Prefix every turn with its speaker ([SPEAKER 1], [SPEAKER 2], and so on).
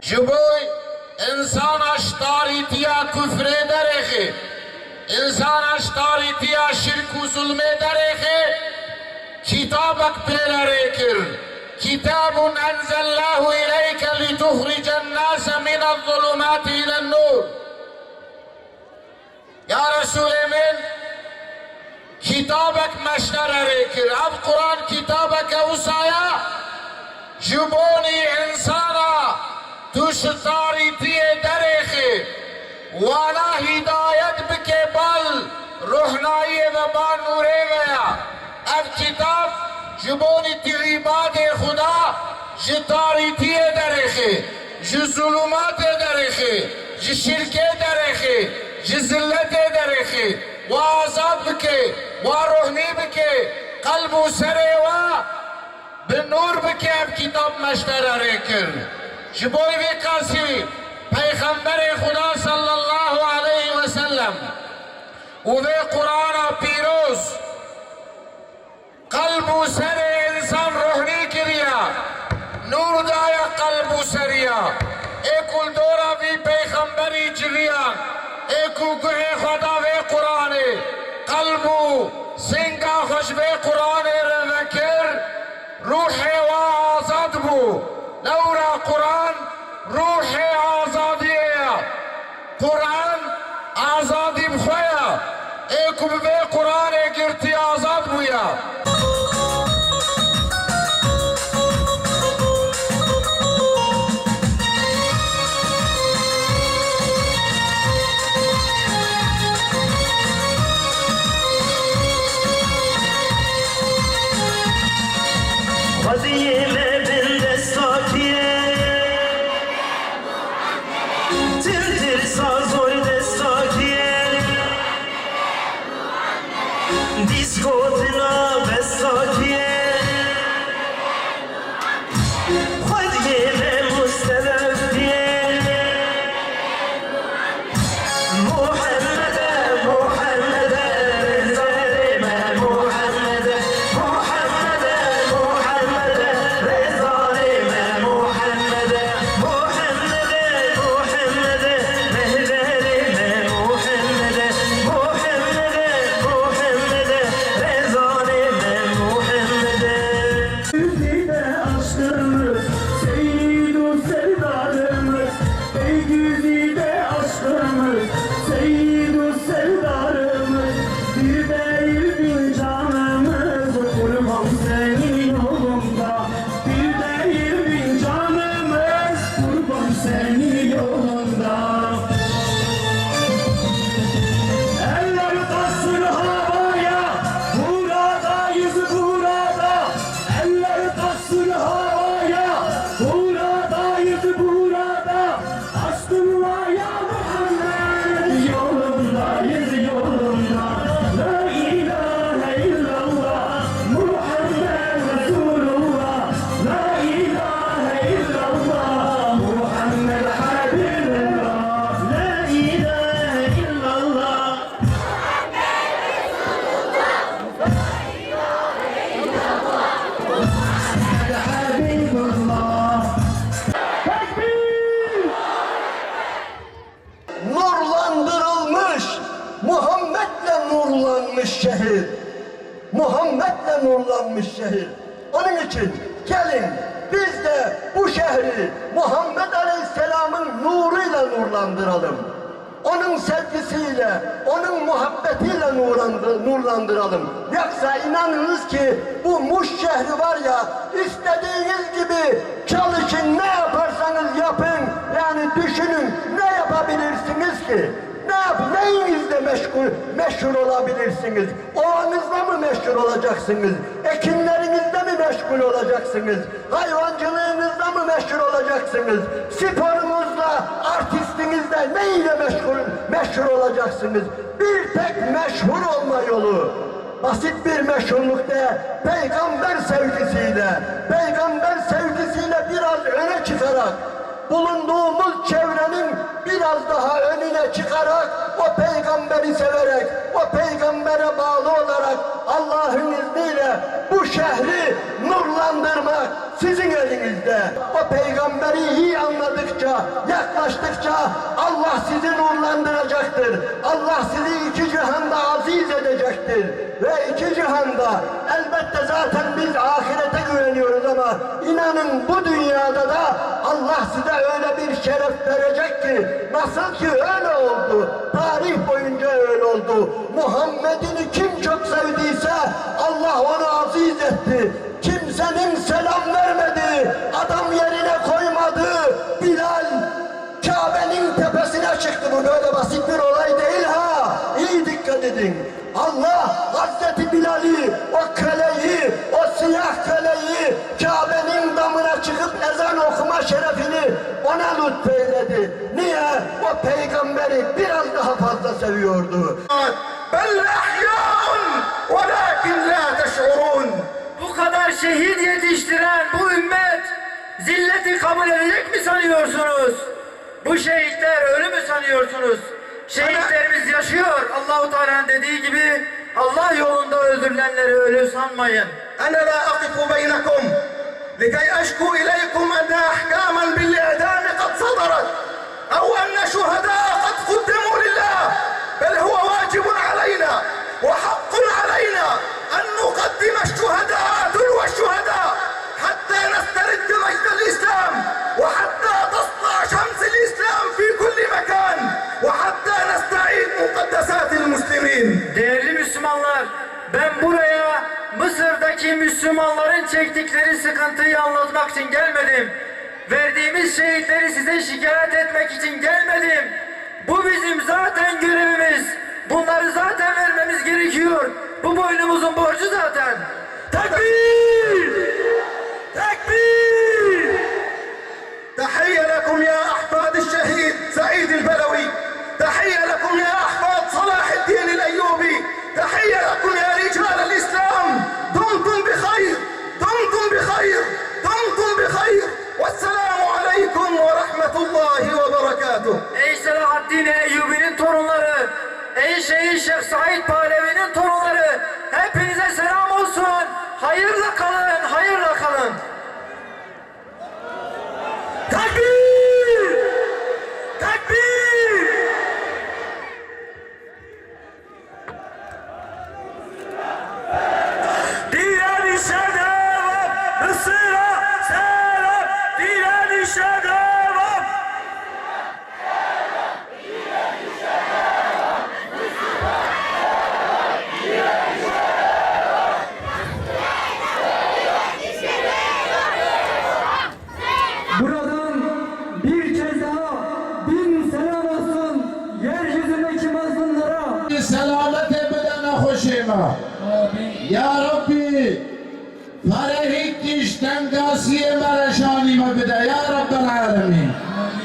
[SPEAKER 1] جبوی انسان اشتاریتیا کفر درخه انسان اشتاریتیا شرک و ظلم درخه کتابک پیلره کر کتاب انزلناه الیک لتخرج الناس من الظلمات الى النور یا رسول من کتابک مشتره کر اب قرآن کتابک اوسایا جبونی انسانا تشتاریتی درخه وانا ہدایت بکے بل روحنائی و با نورے ویا اب کتاب جبونی تعیباد خدا جتاریتی درخه جظلمات درخه جشرک درخه جزلت درخه و آزاد بکے و روحنی بکے قلب و سرے و بنور بکے اب کتاب مشترے کر جبوی وکاسی پیغمبر خدا صلی اللہ علیہ وسلم اوه قرآن پیروز قلب و سر انسان روحنی کریا نور دایا قلب و سریا ایکل دورا وی پیغمبری جلیا ایکو گوه خدا وی قرآن قلب و سنگا خوش وی قرآن روکر روح و آزاد بو نورا قرآن روح آزادی قرآن آزادی بخویا ایکو بے قرآن گرتی آزاد بویا
[SPEAKER 2] şehir, Muhammed'le nurlanmış şehir. Onun için gelin biz de bu şehri Muhammed Aleyhisselam'ın nuruyla nurlandıralım. Onun sevgisiyle, onun muhabbetiyle nurlandıralım. Yoksa inanınız ki bu Muş şehri var ya, istediğiniz gibi çalışın, ne yaparsanız yapın, yani düşünün, ne yapabilirsiniz ki? Neyinizle meşhur olabilirsiniz? Ovanızla mı meşhur olacaksınız? Ekinlerinizle mi meşgul olacaksınız? Hayvancılığınızla mı meşhur olacaksınız? Sporunuzla, artistinizle neyle meşhur olacaksınız? Bir tek meşhur olma yolu. Basit bir meşhurluk değil, peygamber sevgisiyle biraz öne çıkarak, bulunduğumuz çevrenin biraz daha önüne çıkarak, o peygamberi severek, o peygambere bağlı olarak Allah'ın izniyle bu şehri nurlandırmak sizin elinizde. O o peygamberi iyi anladıkça, yaklaştıkça Allah sizi nurlandıracaktır. Allah sizi iki cihanda aziz edecektir. Ve iki cihanda elbette zaten biz ahirete güveniyoruz ama inanın bu dünyada da Allah size öyle bir şeref verecek ki nasıl ki öyle oldu. Tarih boyunca öyle oldu. Muhammed'ini kim çok sevdiyse Allah onu aziz etti. Kimsenin selam vermedi, adam yerine koymadı. Bilal Kabe'nin tepesine çıktı. Bu böyle basit bir olay değil ha. İyi dikkat edin. Allah Hazreti Bilal'i, o köleyi, o siyah köleyi Kabe'nin damına çıkıp ezan okuma şerefini ona lütfeyledi. Niye? O peygamberi biraz daha fazla seviyordu.
[SPEAKER 3] بل أحياء ولكن لا تشعرون.
[SPEAKER 4] Bu kadar şehit yetiştiren bu ümmet zilleti kabul edecek mi sanıyorsunuz? Bu şehitler ölü mü sanıyorsunuz? Şehitlerimiz yaşıyor. Allahu Teala'nın dediği gibi Allah yolunda öldürülenleri ölü sanmayın.
[SPEAKER 3] أنا لا أقف بينكم لكي أشكو إليكم أن أحكاما بالإعدام قد صدرت أو أن شهداء قد قدموا لله، بل هو واجب علينا وحق علينا أن نقدم الشهداء تلو الشهداء حتى نسترد مجد الإسلام وحتى تسطع شمس الإسلام في كل مكان وحتى نستعيد مقدسات المسلمين.
[SPEAKER 4] Değerli Müslümanlar, ben buraya Mısır'daki Müslümanların çektikleri sıkıntıyı anlatmak için gelmedim. Verdiğimiz şehitleri size şikayet etmek için gelmedim. Bu bizim zaten görevimiz. Bunları zaten vermemiz gerekiyor. Bu boynumuzun borcu zaten. Tekbir! Tekbir!
[SPEAKER 3] تحية لكم يا أحفاد الشهيد سعيد البلوي، تحية لكم يا أحفاد صلاح الدين الأيوبي، تحية لكم يا رجال الإسلام. دمتم بخير، دمتم بخير، دمتم بخير، والسلام عليكم ورحمة الله وبركاته.
[SPEAKER 4] Ey Selahaddin Eyyubi'nin torunları, ey Şehit Şeyh Said Pahlevi'nin torunları, hepinize selam olsun. Hayırla kalın, hayırla kalın. Tekbir! Tekbir! Direnişe devam! Mısır'a selam! Direnişe devam!
[SPEAKER 5] Buradan bir kez daha 1000 selam olsun yeryüzündeki mazlumlara.
[SPEAKER 1] سلامت بدن خوشیما یا ربی فرهی کشتن قاسی مرشانی ما بده یا رب العالمین